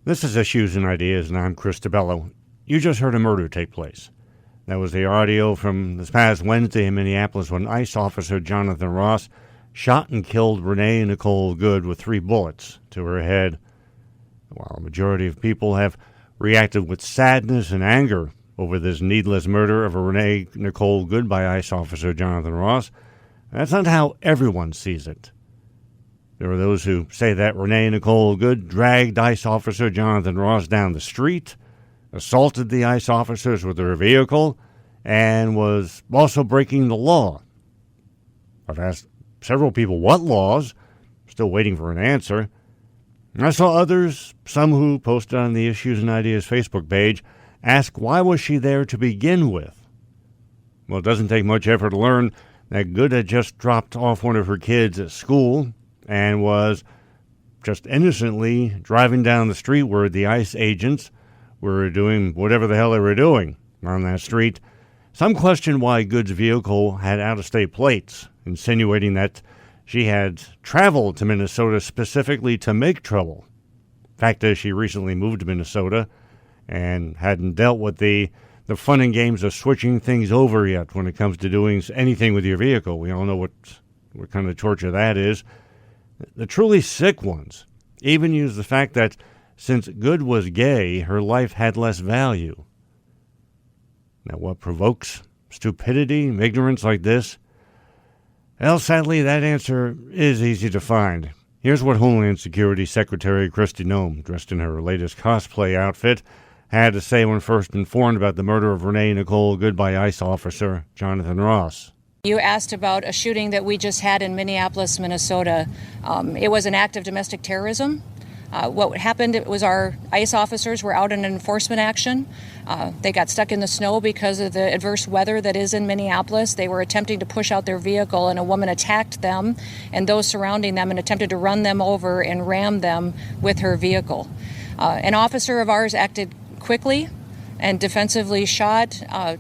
This is Issues and Ideas, and I'm Chris DeBello. You just heard a murder take place. That was the audio from this past Wednesday in Minneapolis when ICE officer Jonathan Ross shot and killed Renee Nicole Good with 3 bullets to her head. While a majority of people have reacted with sadness and anger over this needless murder of Renee Nicole Good by ICE officer Jonathan Ross, that's not how everyone sees it. There are those who say that Renee Nicole Good dragged ICE officer Jonathan Ross down the street, assaulted the ICE officers with her vehicle, and was also breaking the law. I've asked several people what laws, still waiting for an answer. I saw others, some who posted on the Issues and Ideas Facebook page, ask why was she there to begin with? Well, it doesn't take much effort to learn that Good had just dropped off one of her kids at school and was just innocently driving down the street where the ICE agents were doing whatever the hell they were doing on that street. Some question why Good's vehicle had out-of-state plates, insinuating that she had traveled to Minnesota specifically to make trouble. Fact is, she recently moved to Minnesota and hadn't dealt with the fun and games of switching things over yet when it comes to doing anything with your vehicle. We all know what kind of torture that is. The truly sick ones even use the fact that since Good was gay, her life had less value. Now, what provokes stupidity, ignorance like this? Well, sadly, that answer is easy to find. Here's what Homeland Security Secretary Kristi Noem, dressed in her latest cosplay outfit, had to say when first informed about the murder of Renee Nicole Good by ICE officer Jonathan Ross. You asked about a shooting that we just had in Minneapolis, Minnesota. It was an act of domestic terrorism. What happened, it was our ICE officers were out in an enforcement action. They got stuck in the snow because of the adverse weather that is in Minneapolis. They were attempting to push out their vehicle, and a woman attacked them and those surrounding them and attempted to run them over and ram them with her vehicle. An officer of ours acted quickly and defensively shot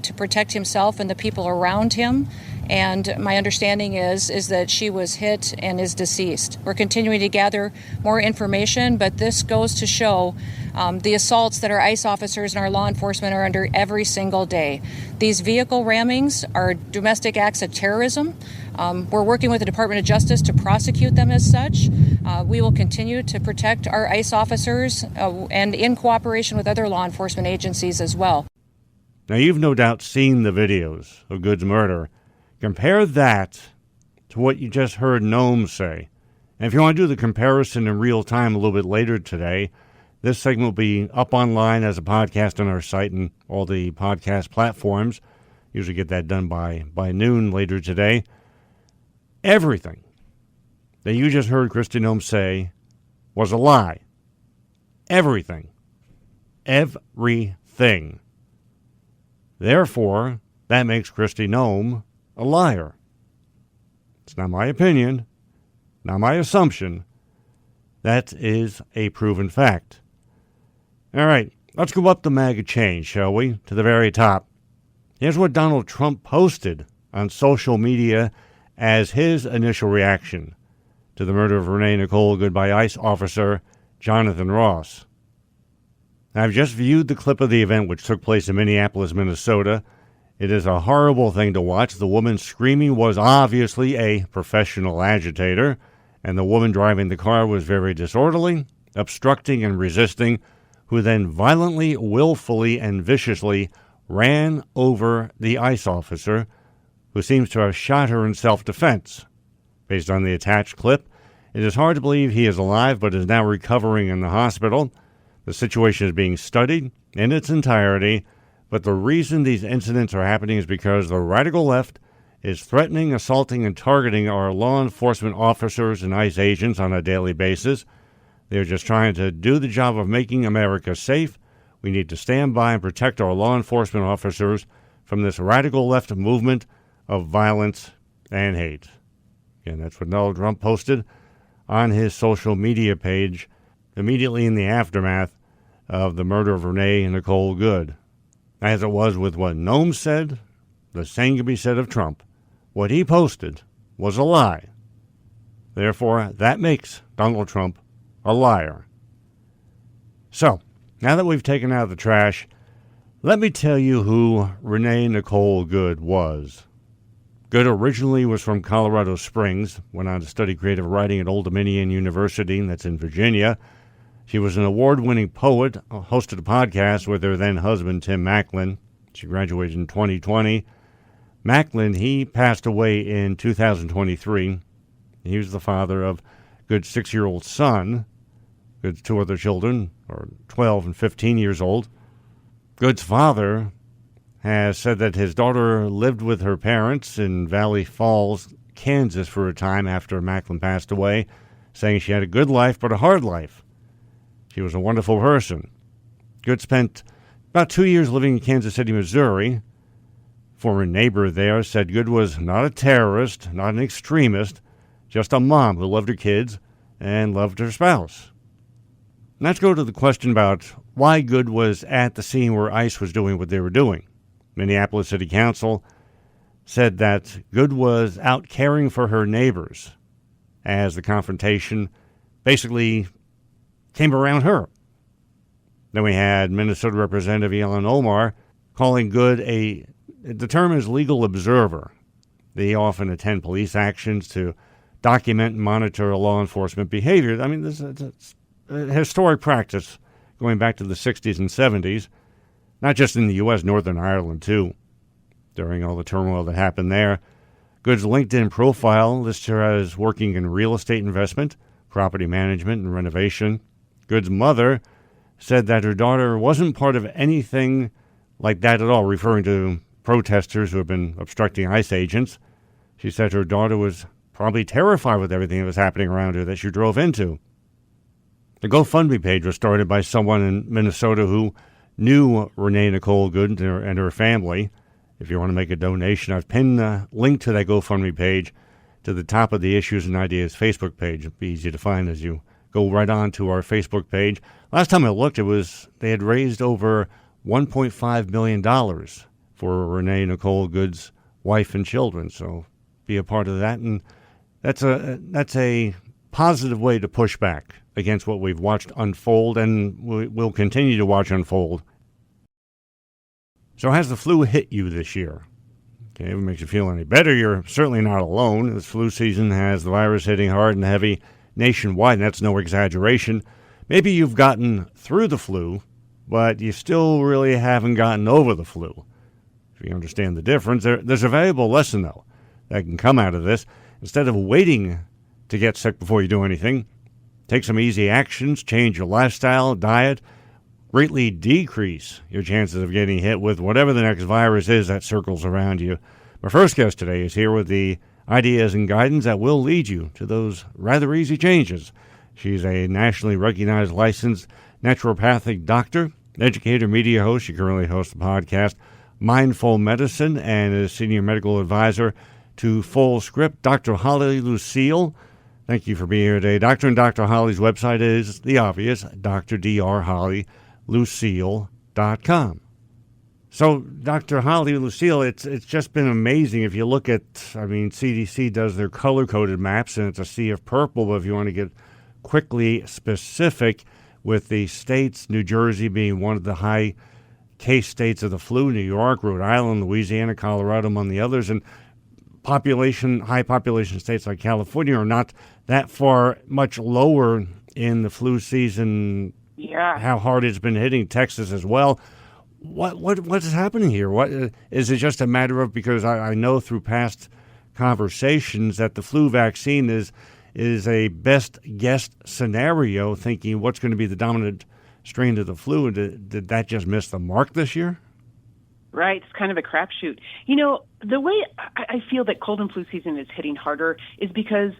to protect himself and the people around him. And my understanding is that she was hit and is deceased. We're continuing to gather more information, but this goes to show the assaults that our ICE officers and our law enforcement are under every single day. These vehicle rammings are domestic acts of terrorism. We're working with the Department of Justice to prosecute them as such. We will continue to protect our ICE officers and in cooperation with other law enforcement agencies as well. Now, you've no doubt seen the videos of Good's murder. Compare that to what you just heard Noem say. And if you want to do the comparison in real time a little bit later today, this segment will be up online as a podcast on our site and all the podcast platforms. Usually get that done by noon later today. Everything that you just heard Kristi Noem say was a lie. Everything. Everything. Therefore, that makes Kristi Noem a liar. It's not my opinion, not my assumption. That is a proven fact. All right, let's go up the MAGA chain, shall we, to the very top. Here's what Donald Trump posted on social media as his initial reaction to the murder of Renee Nicole Good by ICE officer Jonathan Ross. I've just viewed the clip of the event which took place in Minneapolis, Minnesota. It is a horrible thing to watch. The woman screaming was obviously a professional agitator, and the woman driving the car was very disorderly, obstructing and resisting, who then violently, willfully, and viciously ran over the ICE officer, who seems to have shot her in self-defense. Based on the attached clip, it is hard to believe he is alive but is now recovering in the hospital. The situation is being studied in its entirety, but the reason these incidents are happening is because the radical left is threatening, assaulting, and targeting our law enforcement officers and ICE agents on a daily basis. They're just trying to do the job of making America safe. We need to stand by and protect our law enforcement officers from this radical left movement of violence and hate. Again, that's what Donald Trump posted on his social media page immediately in the aftermath of the murder of Renee Nicole Good. As it was with what Noem said, the same can be said of Trump. What he posted was a lie. Therefore, that makes Donald Trump a liar. So, now that we've taken out the trash, let me tell you who Renee Nicole Good was. Good originally was from Colorado Springs, went on to study creative writing at Old Dominion University, that's in Virginia. She was an award-winning poet, hosted a podcast with her then-husband, Tim Macklin. She graduated in 2020. Macklin, he passed away in 2023. He was the father of Good's 6-year-old son. Good's 2 other children are 12 and 15 years old. Good's father has said that his daughter lived with her parents in Valley Falls, Kansas for a time after Macklin passed away, saying she had a good life but a hard life. She was a wonderful person. Good spent about 2 years living in Kansas City, Missouri. Former neighbor there said Good was not a terrorist, not an extremist, just a mom who loved her kids and loved her spouse. Let's go to the question about why Good was at the scene where ICE was doing what they were doing. Minneapolis City Council said that Good was out caring for her neighbors as the confrontation basically came around her. Then we had Minnesota Representative Ilhan Omar calling Good the term is legal observer. They often attend police actions to document and monitor law enforcement behavior. I mean, this is a historic practice going back to the 60s and 70s, not just in the U.S., Northern Ireland, too. During all the turmoil that happened there, Good's LinkedIn profile lists her as working in real estate investment, property management, and renovation. Good's mother said that her daughter wasn't part of anything like that at all, referring to protesters who have been obstructing ICE agents. She said her daughter was probably terrified with everything that was happening around her that she drove into. The GoFundMe page was started by someone in Minnesota who knew Renee Nicole Good and her family. If you want to make a donation, I've pinned a link to that GoFundMe page to the top of the Issues and Ideas Facebook page. It'll be easy to find as you go right on to our Facebook page. Last time I looked, they had raised over $1.5 million for Renee Nicole Good's wife and children. So be a part of that, and that's a positive way to push back against what we've watched unfold and we'll continue to watch unfold. So has the flu hit you this year? Okay, if it makes you feel any better, you're certainly not alone. This flu season has the virus hitting hard and heavy nationwide, and that's no exaggeration. Maybe you've gotten through the flu, but you still really haven't gotten over the flu. If you understand the difference, there's a valuable lesson, though, that can come out of this. Instead of waiting to get sick before you do anything, take some easy actions, change your lifestyle, diet, greatly decrease your chances of getting hit with whatever the next virus is that circles around you. My first guest today is here with the ideas and guidance that will lead you to those rather easy changes. She's a nationally recognized licensed naturopathic doctor, educator, media host. She currently hosts the podcast Mindful Medicine and is senior medical advisor to Full Script. Dr. Holly Lucille, thank you for being here today. Dr. Holly's website is the obvious, drhollylucille.com. So, Dr. Holly Lucille, it's just been amazing. If you look at, CDC does their color-coded maps, and it's a sea of purple, but if you want to get quickly specific with the states, New Jersey being one of the high case states of the flu, New York, Rhode Island, Louisiana, Colorado, among the others, and high population states like California are not that far much lower in the flu season. Yeah. How hard it's been hitting Texas as well. What's happening here? What is it? Just a matter of, because I know through past conversations that the flu vaccine is a best guess scenario, thinking what's going to be the dominant strain of the flu. Did that just miss the mark this year? Right. It's kind of a crapshoot. You know, the way I feel that cold and flu season is hitting harder is because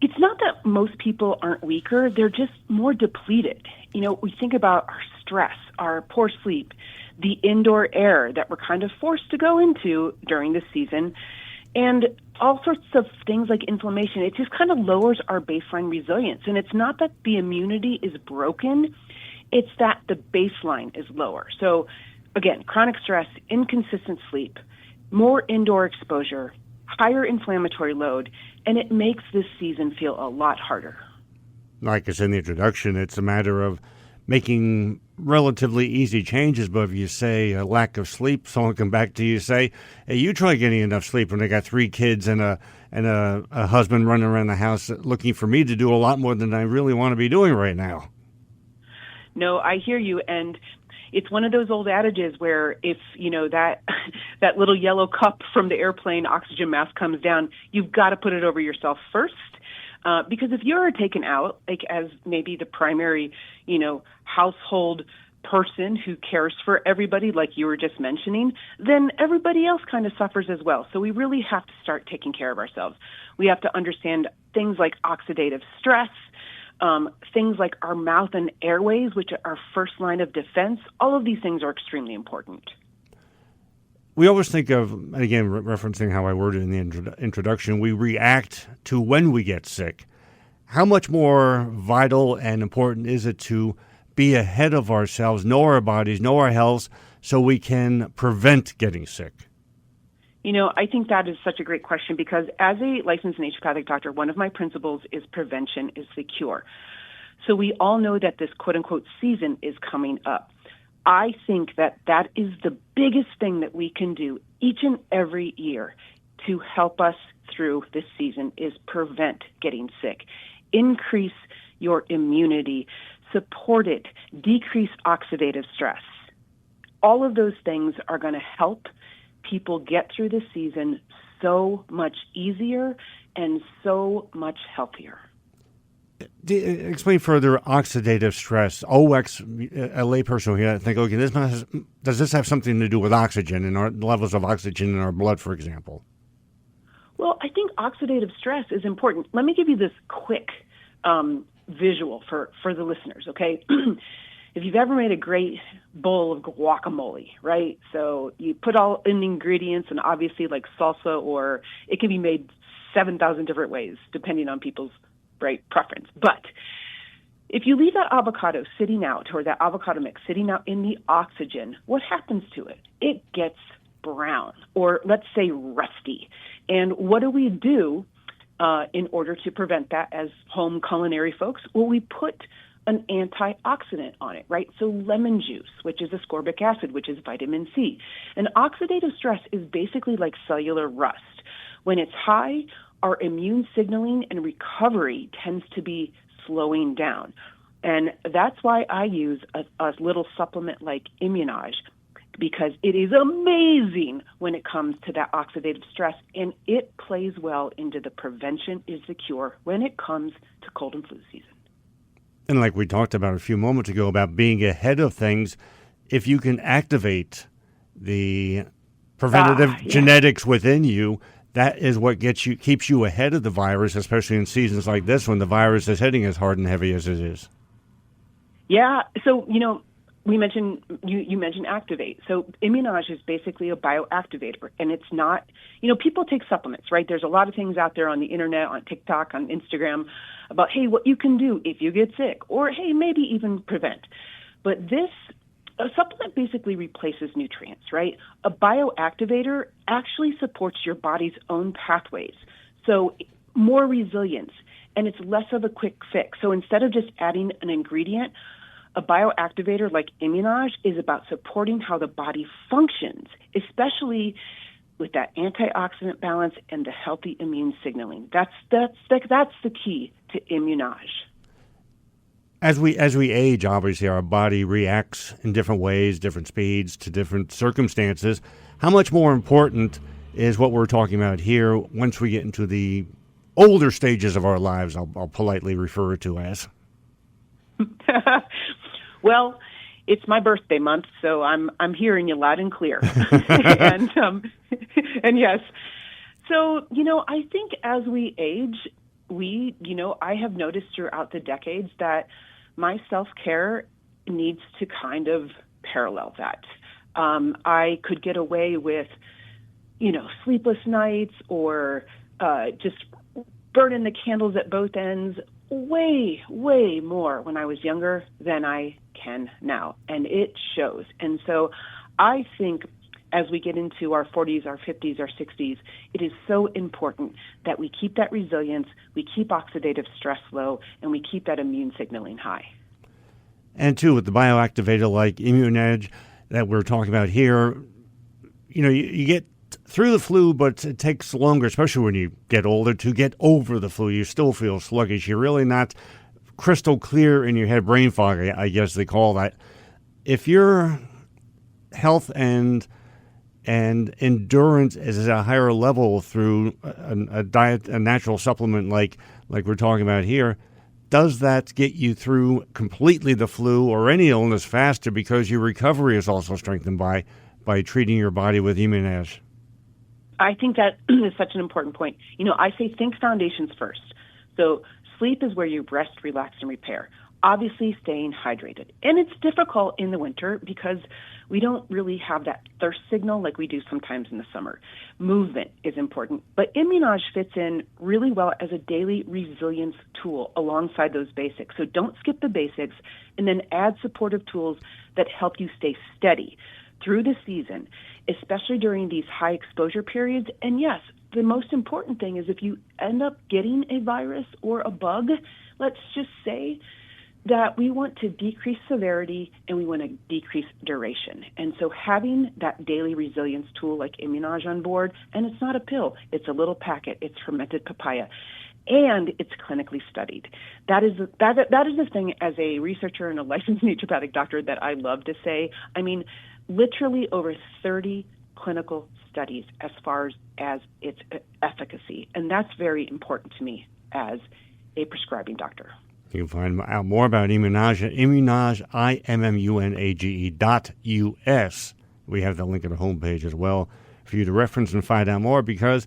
it's not that most people aren't weaker. They're just more depleted. You know, we think about our stress, our poor sleep, the indoor air that we're kind of forced to go into during this season, and all sorts of things like inflammation. It just kind of lowers our baseline resilience. And it's not that the immunity is broken. It's that the baseline is lower. So again, chronic stress, inconsistent sleep, more indoor exposure, higher inflammatory load, and it makes this season feel a lot harder. Like I said in the introduction, it's a matter of making relatively easy changes. But if you say a lack of sleep, someone come back to you and say, hey, you try getting enough sleep when they got 3 kids and a husband running around the house looking for me to do a lot more than I really want to be doing right now. No, I hear you. And it's one of those old adages where if, that that little yellow cup from the airplane oxygen mask comes down, you've got to put it over yourself first. Because if you're taken out, like as maybe the primary, household person who cares for everybody, like you were just mentioning, then everybody else kind of suffers as well. So we really have to start taking care of ourselves. We have to understand things like oxidative stress, things like our mouth and airways, which are our first line of defense. All of these things are extremely important. We always think of, and again, referencing how I worded in the introduction, we react to when we get sick. How much more vital and important is it to be ahead of ourselves, know our bodies, know our health, so we can prevent getting sick? I think that is such a great question because as a licensed naturopathic doctor, one of my principles is prevention is the cure. So we all know that this quote-unquote season is coming up. I think that is the biggest thing that we can do each and every year to help us through this season is prevent getting sick, increase your immunity, support it, decrease oxidative stress. All of those things are going to help people get through the season so much easier and so much healthier. Explain further oxidative stress. OX, a layperson here, I think, okay, does this have something to do with oxygen and our levels of oxygen in our blood, for example? Well, I think oxidative stress is important. Let me give you this quick visual for the listeners, okay? If you've ever made a great bowl of guacamole, right? So you put all in the ingredients and obviously like salsa, or it can be made 7,000 different ways depending on people's preference. But if you leave that avocado sitting out or that avocado mix sitting out in the oxygen, what happens to it? It gets brown or let's say rusty. And what do we do in order to prevent that as home culinary folks? Well, we put an antioxidant on it, right? So lemon juice, which is ascorbic acid, which is vitamin C. And oxidative stress is basically like cellular rust. When it's high, our immune signaling and recovery tends to be slowing down. And that's why I use a little supplement like Immunage, because it is amazing when it comes to that oxidative stress, and it plays well into the prevention is the cure when it comes to cold and flu season. And like we talked about a few moments ago about being ahead of things, if you can activate the preventative genetics within you, that is what keeps you ahead of the virus, especially in seasons like this when the virus is hitting as hard and heavy as it is. Yeah. So, we mentioned, you mentioned Activate. So Immunage is basically a bioactivator, and it's not, people take supplements, right? There's a lot of things out there on the internet, on TikTok, on Instagram about, hey, what you can do if you get sick, or hey, maybe even prevent. But a supplement basically replaces nutrients, right? A bioactivator actually supports your body's own pathways. So more resilience, and it's less of a quick fix. So instead of just adding an ingredient, a bioactivator like Immunage is about supporting how the body functions, especially with that antioxidant balance and the healthy immune signaling. That's the key to Immunage. As we age, obviously our body reacts in different ways, different speeds to different circumstances. How much more important is what we're talking about here once we get into the older stages of our lives? I'll politely refer to as. Well, it's my birthday month, so I'm hearing you loud and clear. and yes. So, I think as we age, I have noticed throughout the decades that my self-care needs to kind of parallel that. I could get away with, sleepless nights or just burning the candles at both ends way, way more when I was younger than I can now. And it shows. And so I think as we get into our 40s, our 50s, our 60s, it is so important that we keep that resilience, we keep oxidative stress low, and we keep that immune signaling high. And two, with the bioactivator like ImmuneEdge that we're talking about here, you get through the flu, but it takes longer, especially when you get older, to get over the flu. You still feel sluggish. You're really not crystal clear in your head, brain fog, I guess they call that. If your health and endurance is at a higher level through a diet, a natural supplement like we're talking about here, does that get you through completely the flu or any illness faster because your recovery is also strengthened by treating your body with ImmuneEdge? I think that is such an important point. I say think foundations first. So sleep is where you rest, relax, and repair. Obviously, staying hydrated. And it's difficult in the winter because we don't really have that thirst signal like we do sometimes in the summer. Movement is important, but ImmuneEdge fits in really well as a daily resilience tool alongside those basics. So don't skip the basics and then add supportive tools that help you stay steady through the season, especially during these high exposure periods. And yes, the most important thing is if you end up getting a virus or a bug, let's just say that we want to decrease severity and we want to decrease duration. And so having that daily resilience tool like ImmuneEdge on board, and it's not a pill, it's a little packet, it's fermented papaya, and it's clinically studied. That is the thing as a researcher and a licensed naturopathic doctor that I love to say. I mean, literally over 30 clinical studies as far as its efficacy. And that's very important to me as a prescribing doctor. You can find out more about ImmuneEdge at ImmuneAge, IMMUNAGE.US. We have the link at the homepage as well for you to reference and find out more, because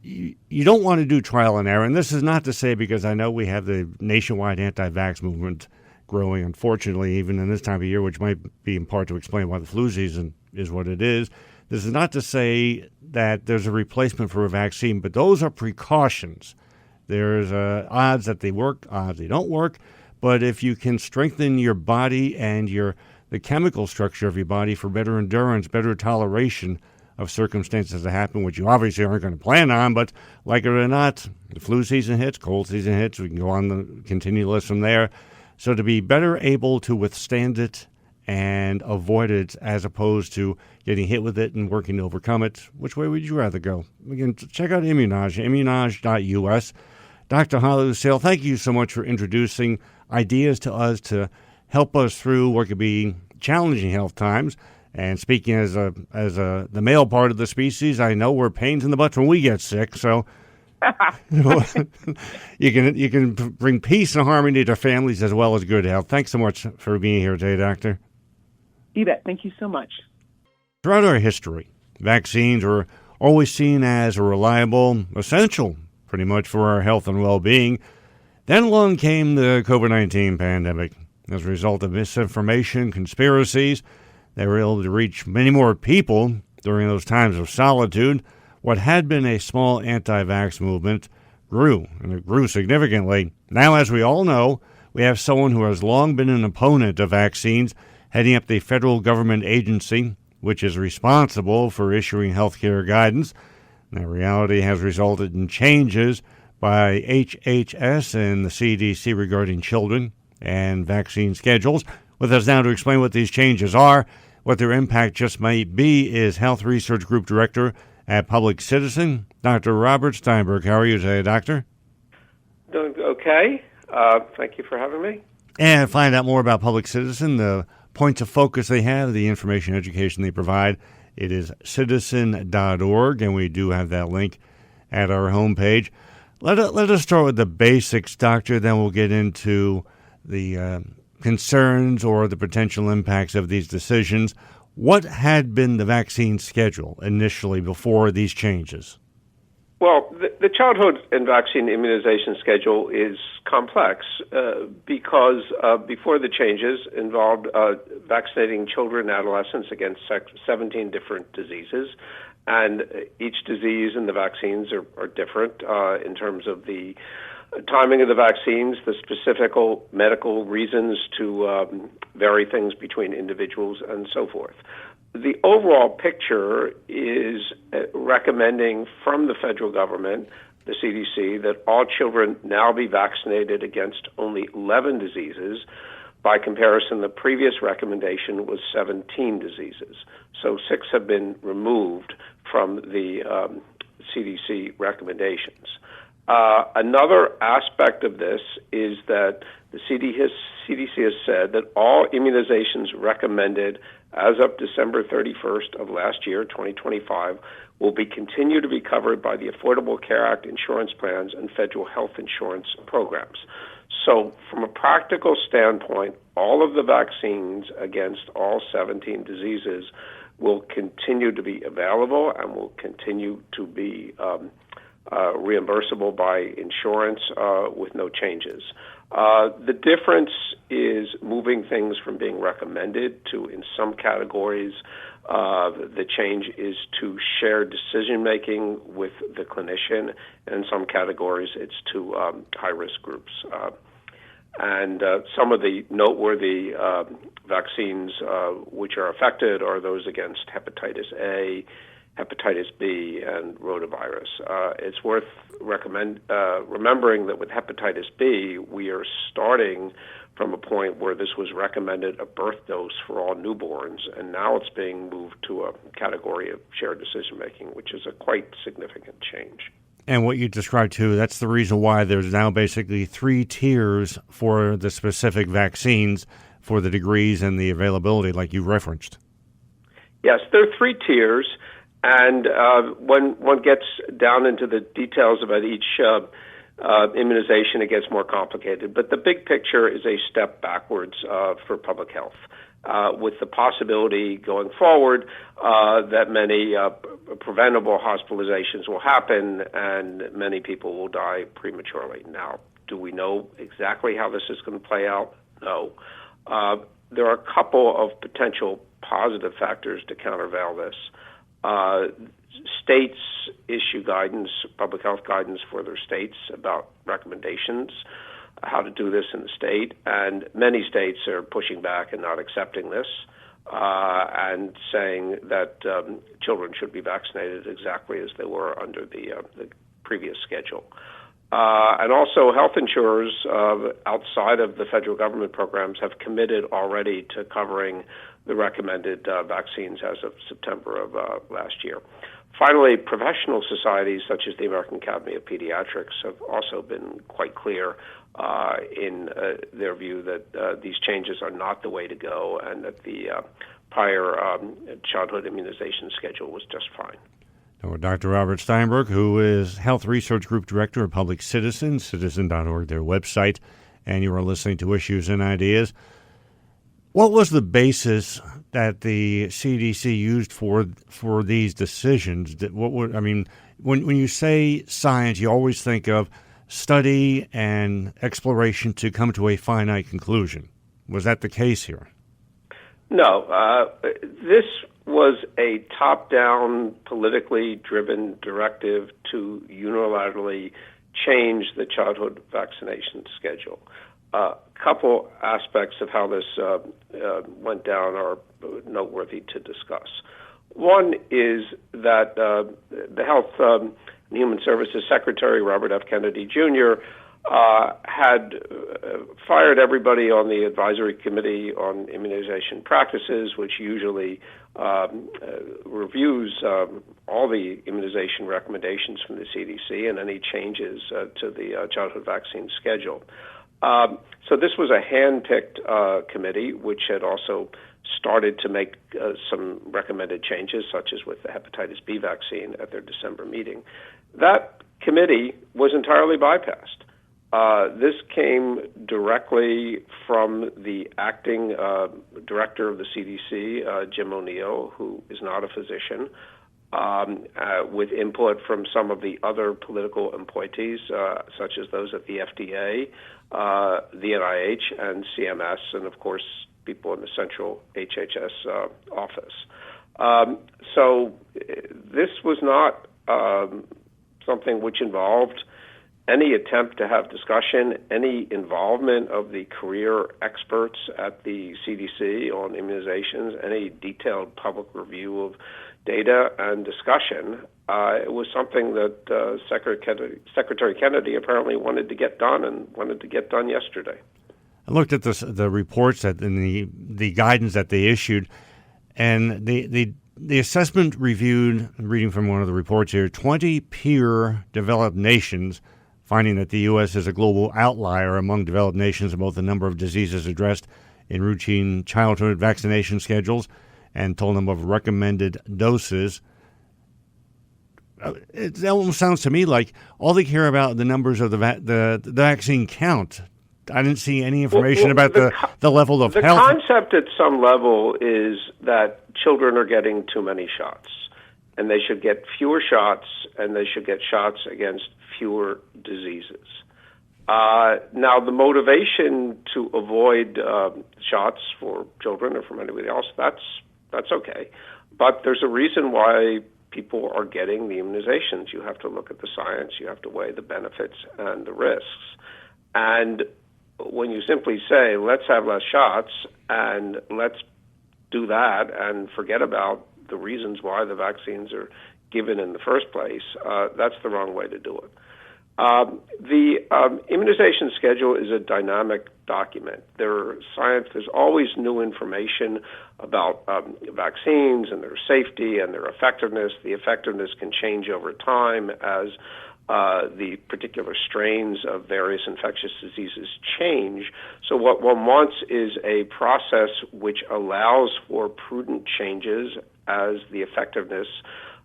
you don't want to do trial and error. And this is not to say, because I know we have the nationwide anti-vax movement growing, unfortunately, even in this time of year, which might be in part to explain why the flu season is what it is. This is not to say that there's a replacement for a vaccine, but those are precautions. There's odds that they work, odds they don't work. But if you can strengthen your body and the chemical structure of your body for better endurance, better toleration of circumstances that happen, which you obviously aren't going to plan on, but like it or not, the flu season hits, cold season hits, we can go on the continue list from there. So to be better able to withstand it and avoid it as opposed to getting hit with it and working to overcome it, which way would you rather go? Again, check out ImmuneEdge, ImmuneAge.us. Dr. Holly Lucille, thank you so much for introducing ideas to us to help us through what could be challenging health times. And speaking as the male part of the species, I know we're pains in the butt when we get sick. So you can bring peace and harmony to families as well as good health. Thanks so much for being here today, Doctor. You bet. Thank you so much. Throughout our history, vaccines were always seen as a reliable, essential, pretty much, for our health and well-being. Then along came the COVID-19 pandemic. As a result of misinformation, conspiracies, they were able to reach many more people during those times of solitude. What had been a small anti-vax movement grew, and it grew significantly. Now, as we all know, we have someone who has long been an opponent of vaccines heading up the federal government agency, which is responsible for issuing healthcare guidance. That reality has resulted in changes by HHS and the CDC regarding children and vaccine schedules. With us now to explain what these changes are, what their impact just might be, is Health Research Group Director at Public Citizen, Dr. Robert Steinbrook. How are you today, Doctor? Doing okay. Thank you for having me. And find out more about Public Citizen, the points of focus they have, the information education they provide. It is citizen.org, and we do have that link at our homepage. Let us start with the basics, Doctor, then we'll get into the concerns or the potential impacts of these decisions. What had been the vaccine schedule initially before these changes? Well, the childhood and vaccine immunization schedule is complex because before the changes involved vaccinating children and adolescents against 17 different diseases. And each disease and the vaccines are different in terms of the timing of the vaccines, the specific medical reasons to vary things between individuals, and so forth. The overall picture is recommending from the federal government, the CDC, that all children now be vaccinated against only 11 diseases, By comparison, the previous recommendation was 17 diseases. So 6 have been removed from the CDC recommendations. Another aspect of this is that the CDC has said that all immunizations recommended as of December 31st of last year, 2025, will continue to be covered by the Affordable Care Act insurance plans and federal health insurance programs. So from a practical standpoint, all of the vaccines against all 17 diseases will continue to be available and will continue to be reimbursable by insurance with no changes. The difference is moving things from being recommended to, in some categories, the change is to share decision-making with the clinician, and in some categories it's to high-risk groups. And some of the noteworthy vaccines which are affected are those against hepatitis A, hepatitis B, and rotavirus. It's worth remembering that with hepatitis B, we are starting from a point where this was recommended a birth dose for all newborns, and now it's being moved to a category of shared decision-making, which is a quite significant change. And what you described, too, that's the reason why there's now basically 3 tiers for the specific vaccines for the degrees and the availability, like you referenced. Yes, there are 3 tiers. And when one gets down into the details about each immunization, it gets more complicated. But the big picture is a step backwards for public health, with the possibility going forward that many preventable hospitalizations will happen and many people will die prematurely. Now, do we know exactly how this is going to play out? No. There are a couple of potential positive factors to countervail this. States issue guidance, public health guidance for their states about recommendations, how to do this in the state, and many states are pushing back and not accepting this and saying that children should be vaccinated exactly as they were under the previous schedule. And also health insurers outside of the federal government programs have committed already to covering the recommended vaccines as of September of last year. Finally, professional societies such as the American Academy of Pediatrics have also been quite clear in their view that these changes are not the way to go and that the prior childhood immunization schedule was just fine. Dr. Robert Steinbrook, who is Health Research Group Director of Public Citizen, citizen.org, their website, and you are listening to Issues and Ideas. What was the basis that the CDC used for these decisions? When you say science, you always think of study and exploration to come to a finite conclusion. Was that the case here? No. This was a top-down, politically driven directive to unilaterally change the childhood vaccination schedule. A couple aspects of how this went down are noteworthy to discuss. One is that the Health and Human Services Secretary, Robert F. Kennedy Jr., had fired everybody on the Advisory Committee on Immunization Practices, which usually reviews all the immunization recommendations from the CDC and any changes to the childhood vaccine schedule. So this was a hand-picked committee, which had also started to make some recommended changes, such as with the hepatitis B vaccine at their December meeting. That committee was entirely bypassed. This came directly from the acting director of the CDC, Jim O'Neill, who is not a physician, with input from some of the other political appointees, such as those at the FDA, the NIH, and CMS, and of course, people in the central HHS office. So this was not something which involved any attempt to have discussion, any involvement of the career experts at the CDC on immunizations, any detailed public review of data and discussion. It was something that Secretary Kennedy apparently wanted to get done and wanted to get done yesterday. I looked at the reports and the guidance that they issued, and the assessment reviewed, reading from one of the reports here, 20 peer-developed nations, finding that the U.S. is a global outlier among developed nations in both the number of diseases addressed in routine childhood vaccination schedules and total number of recommended doses. It almost sounds to me like all they care about the numbers of the vaccine count. I didn't see any information about the level of the health. The concept at some level is that children are getting too many shots, and they should get fewer shots, and they should get shots against fewer diseases. Now, the motivation to avoid shots for children or from anybody else, that's okay. But there's a reason why people are getting the immunizations. You have to look at the science. You have to weigh the benefits and the risks. And when you simply say, let's have less shots and let's do that and forget about the reasons why the vaccines are given in the first place, that's the wrong way to do it. The immunization schedule is a dynamic document. There's always new information about vaccines and their safety and their effectiveness. The effectiveness can change over time as the particular strains of various infectious diseases change. So what one wants is a process which allows for prudent changes as the effectiveness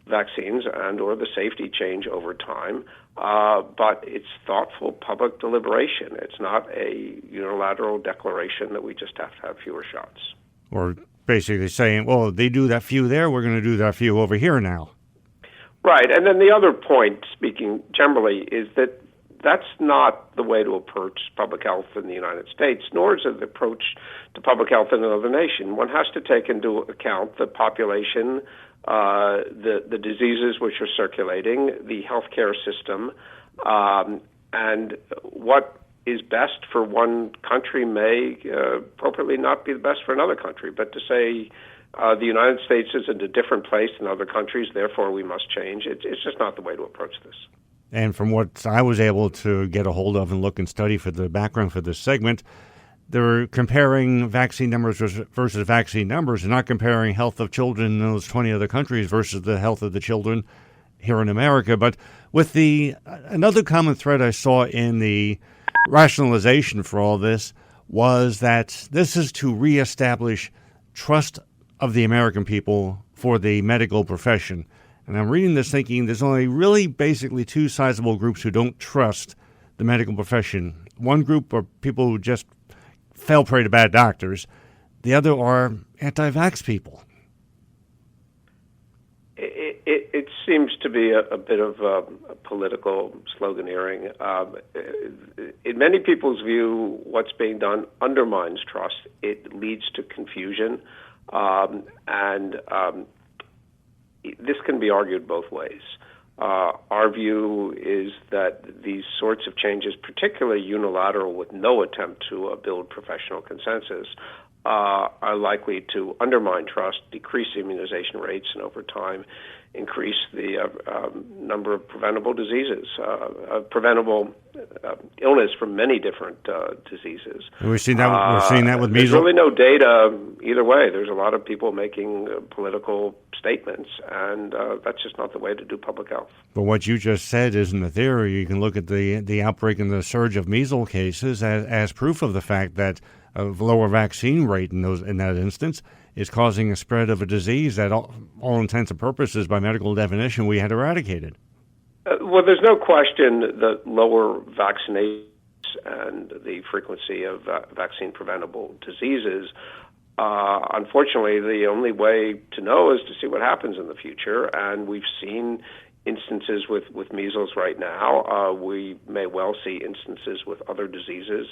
vaccines and or the safety change over time, but it's thoughtful public deliberation. It's not a unilateral declaration that we just have to have fewer shots. Or basically saying, well, they do that few there, we're going to do that few over here now. Right, and then the other point, speaking generally, is that that's not the way to approach public health in the United States, nor is it the approach to public health in another nation. One has to take into account the population, the diseases which are circulating, the healthcare system, and what is best for one country may appropriately not be the best for another country. But to say the United States is in a different place than other countries, therefore we must change, it's just not the way to approach this. And from what I was able to get a hold of and look and study for the background for this segment, they're comparing vaccine numbers versus vaccine numbers and not comparing health of children in those 20 other countries versus the health of the children here in America. But with another common thread I saw in the rationalization for all this was that this is to reestablish trust of the American people for the medical profession. And I'm reading this thinking there's only really basically two sizable groups who don't trust the medical profession. One group are people who just fell prey to bad doctors. The other are anti-vax people. It seems to be a bit of political sloganeering. In many people's view, what's being done undermines trust. It leads to confusion, and this can be argued both ways. Our view is that these sorts of changes, particularly unilateral with no attempt to build professional consensus, are likely to undermine trust, decrease immunization rates, and over time increase the number of preventable diseases, preventable illness from many different diseases. And we're seeing that with measles. There's really no data either way. There's a lot of people making political statements, and that's just not the way to do public health. But what you just said isn't a theory. You can look at the outbreak and the surge of measles cases as proof of the fact that a lower vaccine rate in that instance is causing a spread of a disease that all intents and purposes, by medical definition, we had eradicated. Well, there's no question that lower vaccinations and the frequency of vaccine-preventable diseases, unfortunately, the only way to know is to see what happens in the future, and we've seen instances with measles right now. We may well see instances with other diseases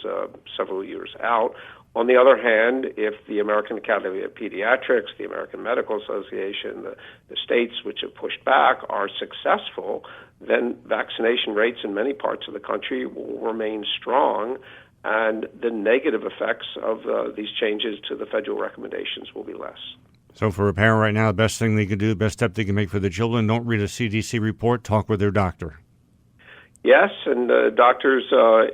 several years out. On the other hand, if the American Academy of Pediatrics, the American Medical Association, the states which have pushed back are successful, then vaccination rates in many parts of the country will remain strong, and the negative effects of these changes to the federal recommendations will be less. So for a parent right now, the best thing they can do, the best step they can make for the children, don't read a CDC report, talk with their doctor. Yes, and doctors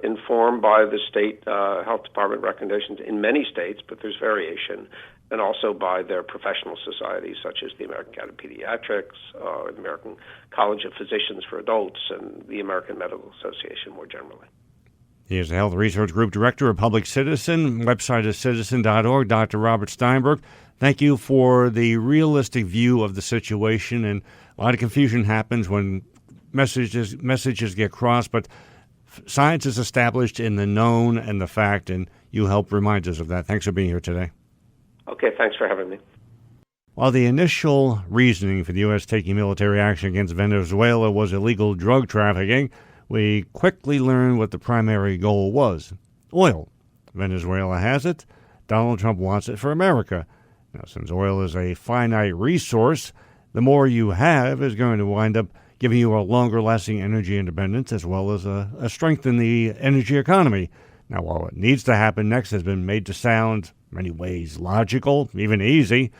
informed by the state health department recommendations in many states, but there's variation, and also by their professional societies such as the American Academy of Pediatrics, the American College of Physicians for Adults, and the American Medical Association more generally. He is the Health Research Group Director of Public Citizen. Website is citizen.org. Dr. Robert Steinbrook, thank you for the realistic view of the situation. And a lot of confusion happens when messages get crossed, but science is established in the known and the fact, and you help remind us of that. Thanks for being here today. Okay, thanks for having me. While the initial reasoning for the U.S. taking military action against Venezuela was illegal drug trafficking, we quickly learned what the primary goal was: oil. Venezuela has it. Donald Trump wants it for America. Now, since oil is a finite resource, the more you have is going to wind up giving you a longer-lasting energy independence as well as a strength in the energy economy. Now, while what needs to happen next has been made to sound, in many ways, logical, even easy,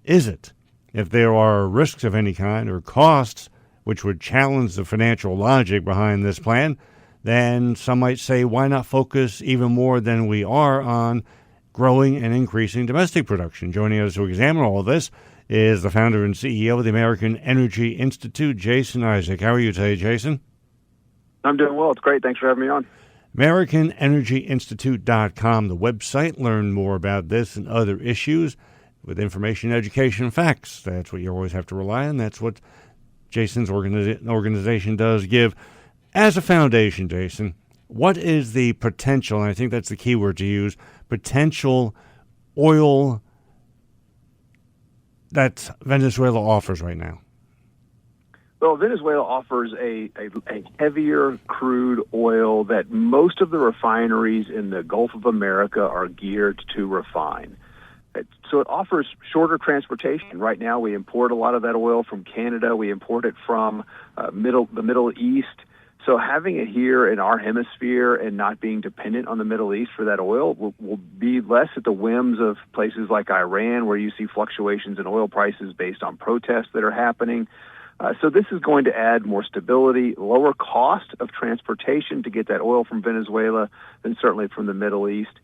is it? If there are risks of any kind or costs which would challenge the financial logic behind this plan, then some might say, why not focus even more than we are on growing and increasing domestic production? Joining us to examine all of this is the founder and CEO of the American Energy Institute, Jason Isaac. How are you today, Jason? I'm doing well. It's great. Thanks for having me on. AmericanEnergyInstitute.com, the website. Learn more about this and other issues with information, education, and facts. That's what you always have to rely on. That's what Jason's organization does give. As a foundation, Jason, what is the potential, and I think that's the key word to use, potential oil that Venezuela offers right now? Well, Venezuela offers a heavier crude oil that most of the refineries in the Gulf of America are geared to refine. So it offers shorter transportation. Right now, we import a lot of that oil from Canada. We import it from the Middle East. So having it here in our hemisphere and not being dependent on the Middle East for that oil will be less at the whims of places like Iran, where you see fluctuations in oil prices based on protests that are happening. So this is going to add more stability, lower cost of transportation to get that oil from Venezuela than certainly from the Middle East.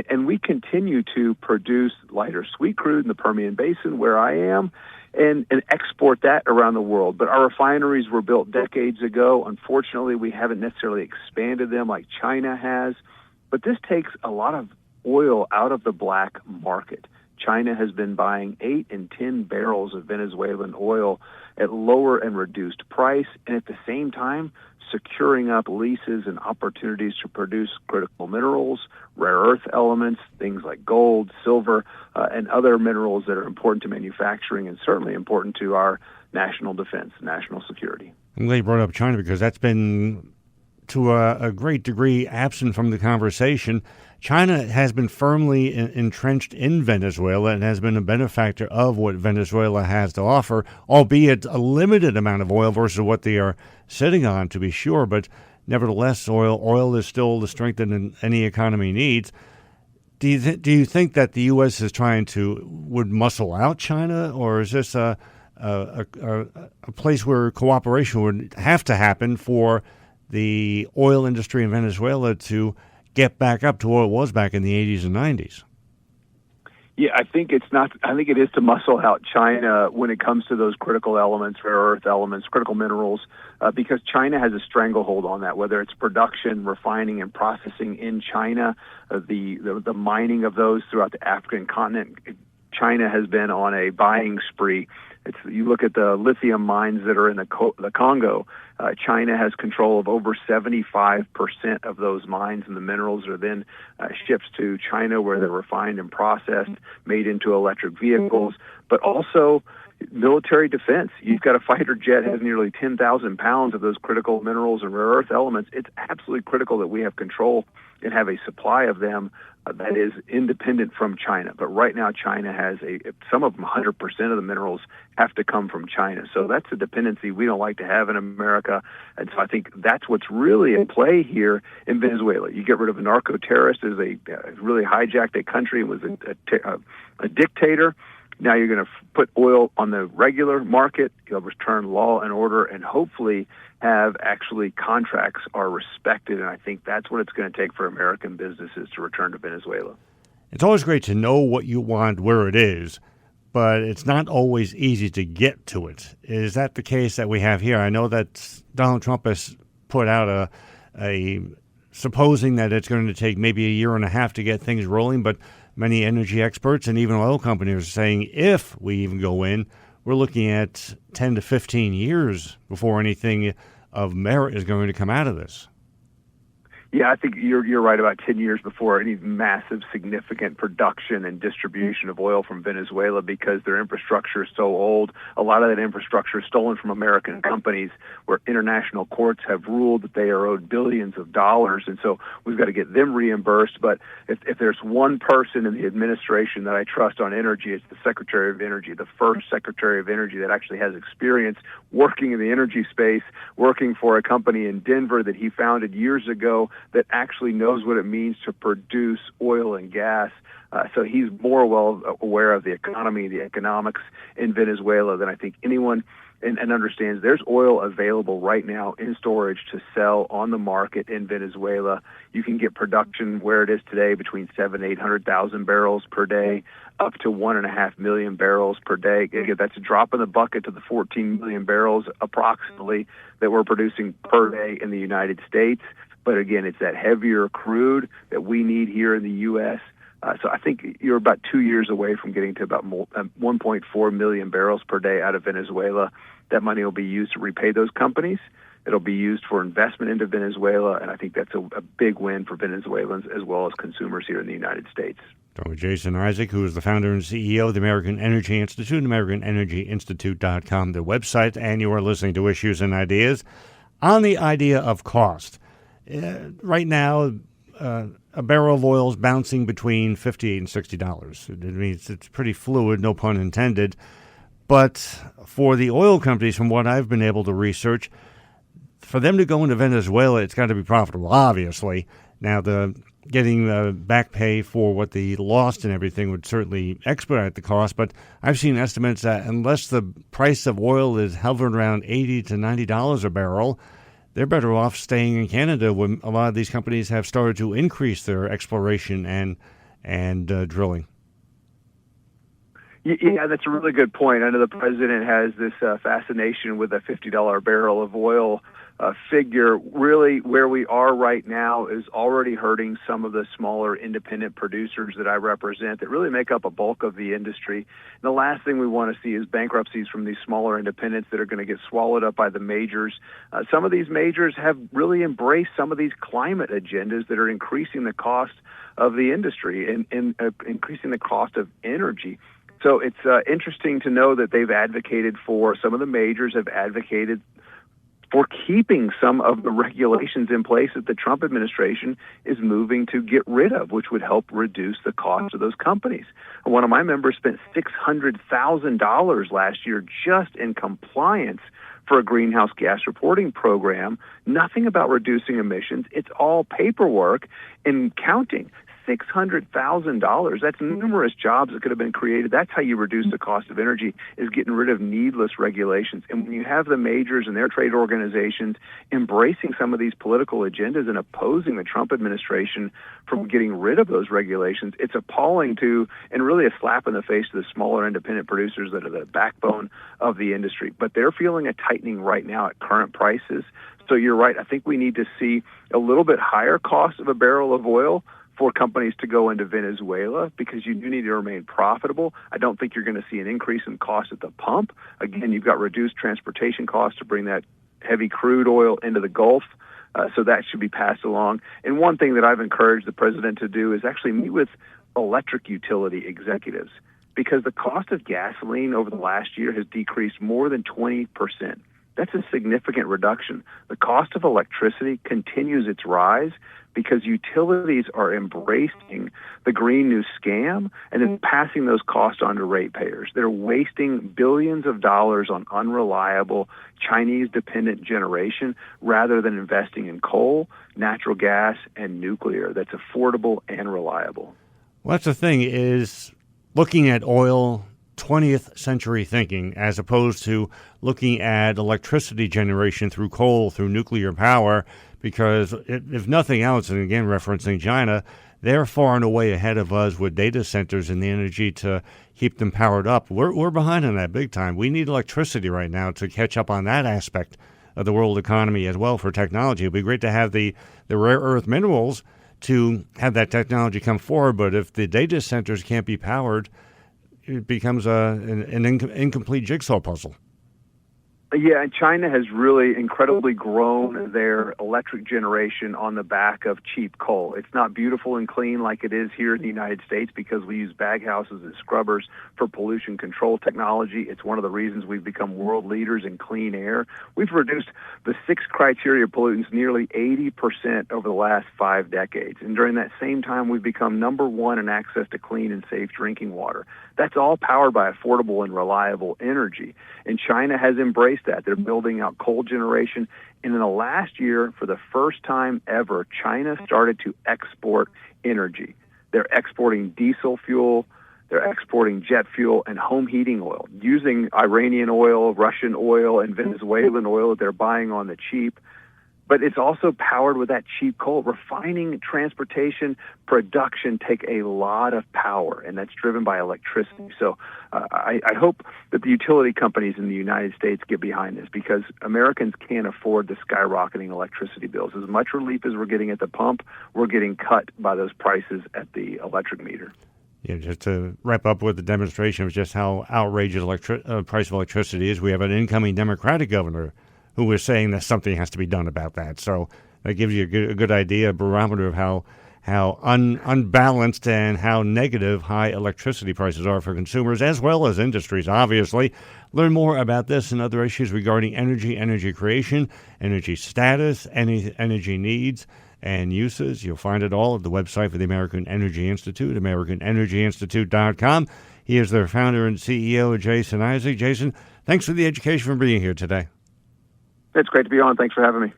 And we continue to produce lighter sweet crude in the Permian Basin, where I am, and export that around the world. But our refineries were built decades ago. Unfortunately, we haven't necessarily expanded them like China has. But this takes a lot of oil out of the black market. China has been buying 8 and 10 barrels of Venezuelan oil at lower and reduced price, and at the same time securing up leases and opportunities to produce critical minerals, rare earth elements, things like gold, silver, and other minerals that are important to manufacturing and certainly important to our national defense, national security. I'm glad you brought up China because that's been, to a great degree, absent from the conversation. China has been firmly entrenched in Venezuela and has been a benefactor of what Venezuela has to offer, albeit a limited amount of oil versus what they are sitting on, to be sure. But nevertheless, oil is still the strength that any economy needs. Do you think that the U.S. is would muscle out China, or is this a place where cooperation would have to happen for the oil industry in Venezuela to get back up to what it was back in the 80s and 90s? Yeah, I think it is to muscle out China when it comes to those critical elements, rare earth elements, critical minerals, because China has a stranglehold on that, whether it's production, refining, and processing in China, the mining of those throughout the African continent. China has been on a buying spree. You look at the lithium mines that are in the Congo. China has control of over 75% of those mines, and the minerals are then shipped to China, where they're refined and processed, made into electric vehicles, but also military defense. You've got a fighter jet that has nearly 10,000 pounds of those critical minerals and rare earth elements. It's absolutely critical that we have control and have a supply of them that is independent from China. But right now, China has some of them, 100% of the minerals have to come from China. So that's a dependency we don't like to have in America. And so I think that's what's really in play here in Venezuela. You get rid of a narco-terrorist as really hijacked a country and was a dictator. Now you're going to put oil on the regular market. You'll return law and order, and hopefully have actually contracts are respected. And I think that's what it's going to take for American businesses to return to Venezuela. It's always great to know what you want, where it is, but it's not always easy to get to it. Is that the case that we have here? I know that Donald Trump has put out a supposing that it's going to take maybe a year and a half to get things rolling, but many energy experts and even oil companies are saying if we even go in, we're looking at 10 to 15 years before anything of merit is going to come out of this. Yeah, I think you're right, about 10 years before any massive, significant production and distribution of oil from Venezuela, because their infrastructure is so old. A lot of that infrastructure is stolen from American companies, where international courts have ruled that they are owed billions of dollars, and so we've got to get them reimbursed. But if there's one person in the administration that I trust on energy, it's the Secretary of Energy, the first Secretary of Energy that actually has experience working in the energy space, working for a company in Denver that he founded years ago, that actually knows what it means to produce oil and gas. So he's more well aware of the economy, the economics in Venezuela than I think anyone, and understands there's oil available right now in storage to sell on the market in Venezuela. You can get production where it is today between 700,000 and 800,000 barrels per day, up to 1.5 million barrels per day. Again, that's a drop in the bucket to the 14 million barrels approximately that we're producing per day in the United States. But again, it's that heavier crude that we need here in the U.S. So I think you're about 2 years away from getting to about 1.4 million barrels per day out of Venezuela. That money will be used to repay those companies. It'll be used for investment into Venezuela, and I think that's a big win for Venezuelans as well as consumers here in the United States. Dr. Jason Isaac, who is the founder and CEO of the American Energy Institute, AmericanEnergyInstitute.com, their website, and you are listening to Issues and Ideas. On the idea of cost, right now, a barrel of oil is bouncing between $58 and $60. It means it's pretty fluid, no pun intended. But for the oil companies, from what I've been able to research, for them to go into Venezuela, it's got to be profitable, obviously. Now, getting the back pay for what they lost and everything would certainly expedite the cost, but I've seen estimates that unless the price of oil is hovering around $80 to $90 a barrel, they're better off staying in Canada when a lot of these companies have started to increase their exploration and drilling. Yeah, that's a really good point. I know the president has this fascination with a $50 barrel of oil figure. Really, where we are right now is already hurting some of the smaller independent producers that I represent that really make up a bulk of the industry. And the last thing we want to see is bankruptcies from these smaller independents that are going to get swallowed up by the majors. Some of these majors have really embraced some of these climate agendas that are increasing the cost of the industry and increasing the cost of energy. So it's interesting to know that they've advocated for, some of the majors have advocated for keeping some of the regulations in place that the Trump administration is moving to get rid of, which would help reduce the cost of those companies. One of my members spent $600,000 last year just in compliance for a greenhouse gas reporting program. Nothing about reducing emissions. It's all paperwork and counting. $600,000. That's numerous jobs that could have been created. That's how you reduce the cost of energy, is getting rid of needless regulations. And when you have the majors and their trade organizations embracing some of these political agendas and opposing the Trump administration from getting rid of those regulations, it's appalling to, and really a slap in the face to the smaller independent producers that are the backbone of the industry. But they're feeling a tightening right now at current prices. So you're right. I think we need to see a little bit higher cost of a barrel of oil for companies to go into Venezuela, because you do need to remain profitable. I don't think you're going to see an increase in cost at the pump. Again, you've got reduced transportation costs to bring that heavy crude oil into the Gulf, so that should be passed along. And one thing that I've encouraged the president to do is actually meet with electric utility executives, because the cost of gasoline over the last year has decreased more than 20%. That's a significant reduction. The cost of electricity continues its rise because utilities are embracing the Green New Scam and then passing those costs on to ratepayers. They're wasting billions of dollars on unreliable Chinese-dependent generation rather than investing in coal, natural gas, and nuclear that's affordable and reliable. Well, that's the thing, is looking at oil 20th century thinking as opposed to looking at electricity generation through coal, through nuclear power, because if nothing else, and again referencing China, they're far and away ahead of us with data centers and the energy to keep them powered up. We're behind on that big time. We need electricity right now to catch up on that aspect of the world economy as well for technology. It would be great to have the rare earth minerals to have that technology come forward, but if the data centers can't be powered, it becomes an incomplete jigsaw puzzle. Yeah, and China has really incredibly grown their electric generation on the back of cheap coal. It's not beautiful and clean like it is here in the United States because we use baghouses and scrubbers for pollution control technology. It's one of the reasons we've become world leaders in clean air. We've reduced the 6 criteria pollutants nearly 80% over the last 5 decades. And during that same time, we've become number 1 in access to clean and safe drinking water. That's all powered by affordable and reliable energy. And China has embraced that. They're building out coal generation. And in the last year, for the first time ever, China started to export energy. They're exporting diesel fuel, they're exporting jet fuel and home heating oil, using Iranian oil, Russian oil, and Venezuelan oil that they're buying on the cheap. But it's also powered with that cheap coal. Refining, transportation, production take a lot of power, and that's driven by electricity. So I hope that the utility companies in the United States get behind this because Americans can't afford the skyrocketing electricity bills. As much relief as we're getting at the pump, we're getting cut by those prices at the electric meter. Yeah, just to wrap up with the demonstration of just how outrageous price of electricity is, we have an incoming Democratic governor who is saying that something has to be done about that. So that gives you a good idea, a barometer of how unbalanced and how negative high electricity prices are for consumers as well as industries, obviously. Learn more about this and other issues regarding energy creation, energy status, energy needs, and uses. You'll find it all at the website for the American Energy Institute, AmericanEnergyInstitute.com. He is their founder and CEO, Jason Isaac. Jason, thanks for the education for being here today. It's great to be on. Thanks for having me.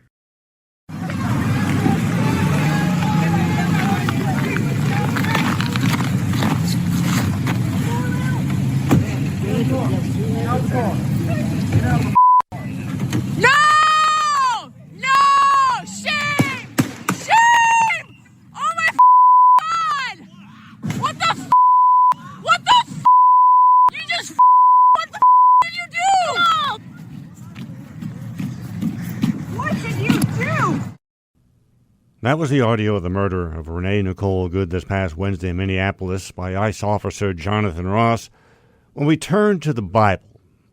That was the audio of the murder of Renee Nicole Good this past Wednesday in Minneapolis by ICE officer Jonathan Ross. When we turn to the Bible,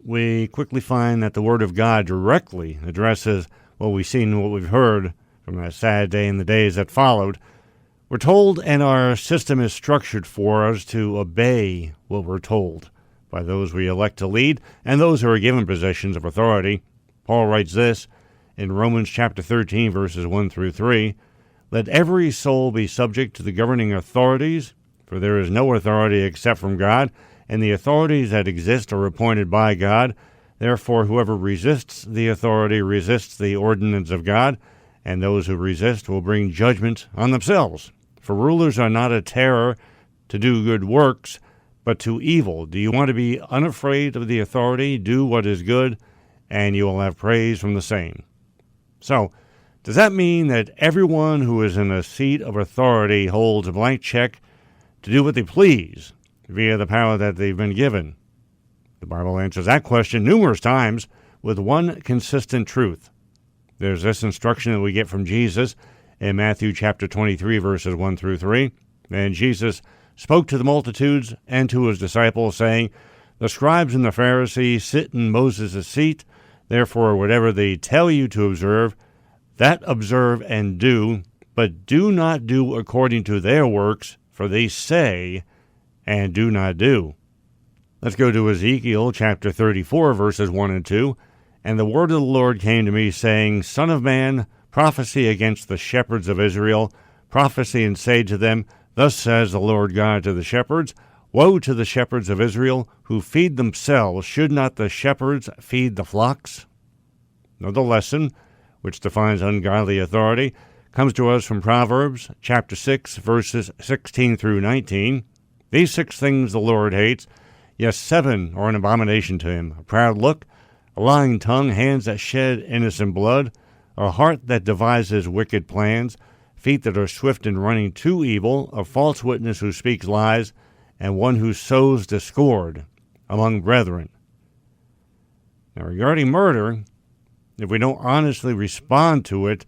we quickly find that the Word of God directly addresses what we've seen and what we've heard from that sad day and the days that followed. We're told, and our system is structured for us to obey what we're told by those we elect to lead and those who are given positions of authority. Paul writes this in Romans chapter 13, verses 1 through 3. Let every soul be subject to the governing authorities, for there is no authority except from God, and the authorities that exist are appointed by God. Therefore, whoever resists the authority resists the ordinance of God, and those who resist will bring judgment on themselves. For rulers are not a terror to do good works, but to evil. Do you want to be unafraid of the authority? Do what is good, and you will have praise from the same. So, does that mean that everyone who is in a seat of authority holds a blank check to do what they please via the power that they've been given? The Bible answers that question numerous times with one consistent truth. There's this instruction that we get from Jesus in Matthew chapter 23, verses 1 through 3. And Jesus spoke to the multitudes and to his disciples, saying, The scribes and the Pharisees sit in Moses' seat. Therefore, whatever they tell you to observe, that observe and do, but do not do according to their works, for they say and do not do. Let's go to Ezekiel chapter 34, verses 1 and 2. And the word of the Lord came to me, saying, Son of man, prophesy against the shepherds of Israel. Prophesy and say to them, Thus says the Lord God to the shepherds, Woe to the shepherds of Israel, who feed themselves. Should not the shepherds feed the flocks? Another lesson, which defines ungodly authority, comes to us from Proverbs chapter 6, verses 16 through 19. These 6 things the Lord hates, Yes, 7 are an abomination to him: a proud look, a lying tongue, hands that shed innocent blood, a heart that devises wicked plans, feet that are swift in running to evil, a false witness who speaks lies, and one who sows discord among brethren. Now, regarding murder, if we don't honestly respond to it,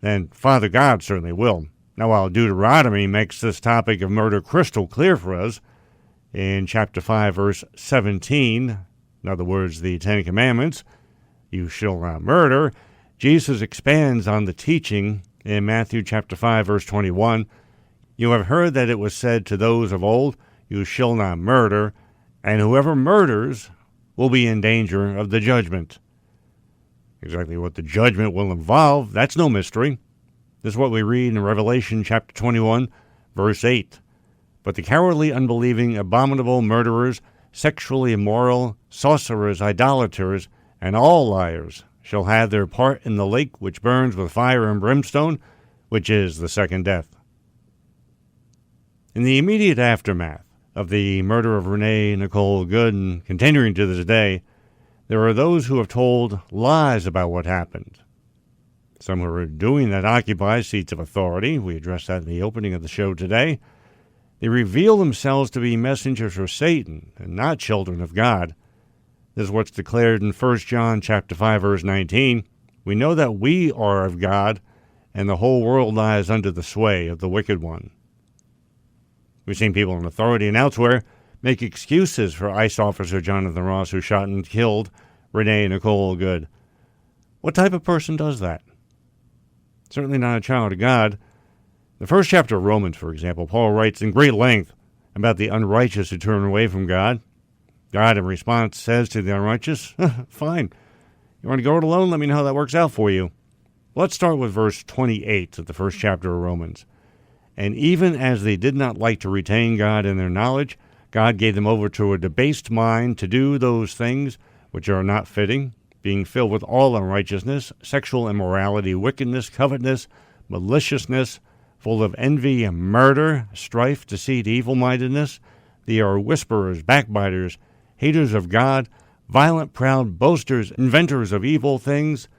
then Father God certainly will. Now, while Deuteronomy makes this topic of murder crystal clear for us, in chapter 5, verse 17, in other words, the Ten Commandments, you shall not murder, Jesus expands on the teaching in Matthew chapter 5, verse 21. You have heard that it was said to those of old, you shall not murder, and whoever murders will be in danger of the judgment. Exactly what the judgment will involve, that's no mystery. This is what we read in Revelation chapter 21, verse 8. But the cowardly, unbelieving, abominable, murderers, sexually immoral, sorcerers, idolaters, and all liars shall have their part in the lake which burns with fire and brimstone, which is the second death. In the immediate aftermath of the murder of Renee Nicole Good, and continuing to this day, there are those who have told lies about what happened. Some who are doing that occupy seats of authority. We addressed that in the opening of the show today. They reveal themselves to be messengers for Satan and not children of God. This is what's declared in 1 John chapter 5, verse 19. We know that we are of God, and the whole world lies under the sway of the wicked one. We've seen people in authority and elsewhere make excuses for ICE officer Jonathan Ross, who shot and killed Renee Nicole Good. What type of person does that? Certainly not a child of God. The first chapter of Romans, for example, Paul writes in great length about the unrighteous who turn away from God. God, in response, says to the unrighteous, fine, you want to go it alone? Let me know how that works out for you. Let's start with verse 28 of the first chapter of Romans. And even as they did not like to retain God in their knowledge, God gave them over to a debased mind to do those things which are not fitting, being filled with all unrighteousness, sexual immorality, wickedness, covetousness, maliciousness, full of envy and murder, strife, deceit, evil-mindedness. They are whisperers, backbiters, haters of God, violent, proud, boasters, inventors of evil things,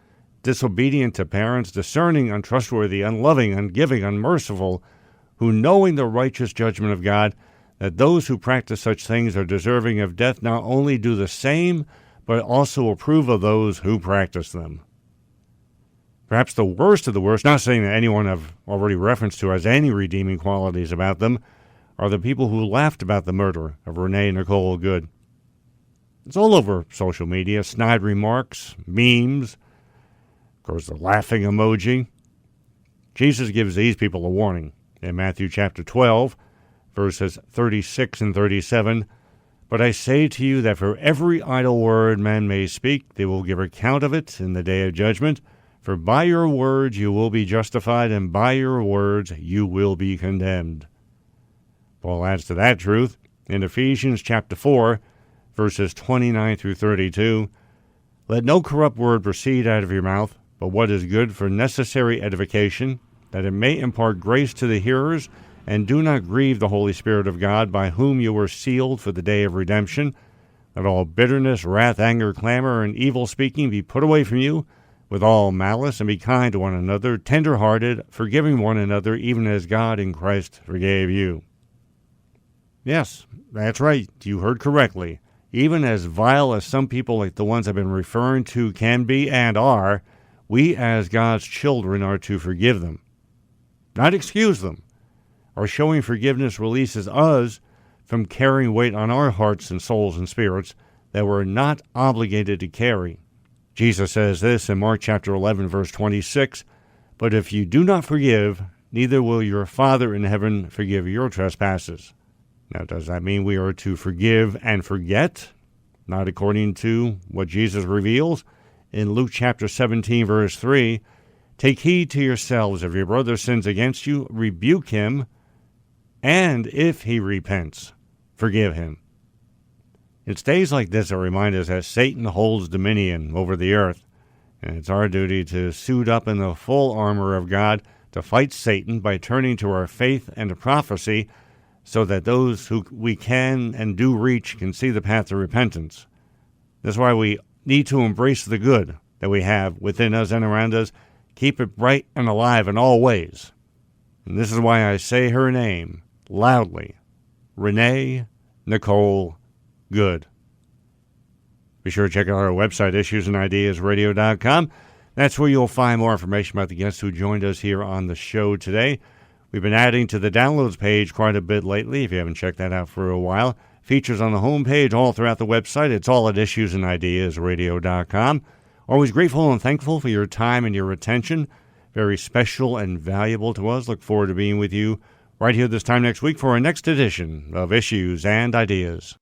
disobedient to parents, discerning, untrustworthy, unloving, ungiving, unmerciful, who, knowing the righteous judgment of God, that those who practice such things are deserving of death, not only do the same, but also approve of those who practice them. Perhaps the worst of the worst, not saying that anyone I've already referenced to has any redeeming qualities about them, are the people who laughed about the murder of Renee Nicole Good. It's all over social media, snide remarks, memes, of course the laughing emoji. Jesus gives these people a warning in Matthew chapter 12, verses 36 and 37. But I say to you that for every idle word men may speak, they will give account of it in the day of judgment. For by your words you will be justified, and by your words you will be condemned. Paul adds to that truth in Ephesians chapter 4, verses 29 through 32. Let no corrupt word proceed out of your mouth, but what is good for necessary edification, that it may impart grace to the hearers. And do not grieve the Holy Spirit of God, by whom you were sealed for the day of redemption. Let all bitterness, wrath, anger, clamor, and evil speaking be put away from you, with all malice, and be kind to one another, tender-hearted, forgiving one another, even as God in Christ forgave you. Yes, that's right. You heard correctly. Even as vile as some people like the ones I've been referring to can be and are, we as God's children are to forgive them, not excuse them. Our showing forgiveness releases us from carrying weight on our hearts and souls and spirits that we're not obligated to carry. Jesus says this in Mark chapter 11, verse 26, But if you do not forgive, neither will your Father in heaven forgive your trespasses. Now, does that mean we are to forgive and forget? Not according to what Jesus reveals. In Luke chapter 17, verse 3, Take heed to yourselves. If your brother sins against you, rebuke him, and if he repents, forgive him. It's days like this that remind us that Satan holds dominion over the earth, and it's our duty to suit up in the full armor of God to fight Satan by turning to our faith and to prophecy, so that those who we can and do reach can see the path to repentance. That's why we need to embrace the good that we have within us and around us, keep it bright and alive in all ways. And this is why I say her name loudly, Renee Nicole Good. Be sure to check out our website, issuesandideasradio.com. That's where you'll find more information about the guests who joined us here on the show today. We've been adding to the downloads page quite a bit lately, if you haven't checked that out for a while. Features on the homepage all throughout the website. It's all at issuesandideasradio.com. Always grateful and thankful for your time and your attention. Very special and valuable to us. Look forward to being with you right here this time next week for our next edition of Issues and Ideas.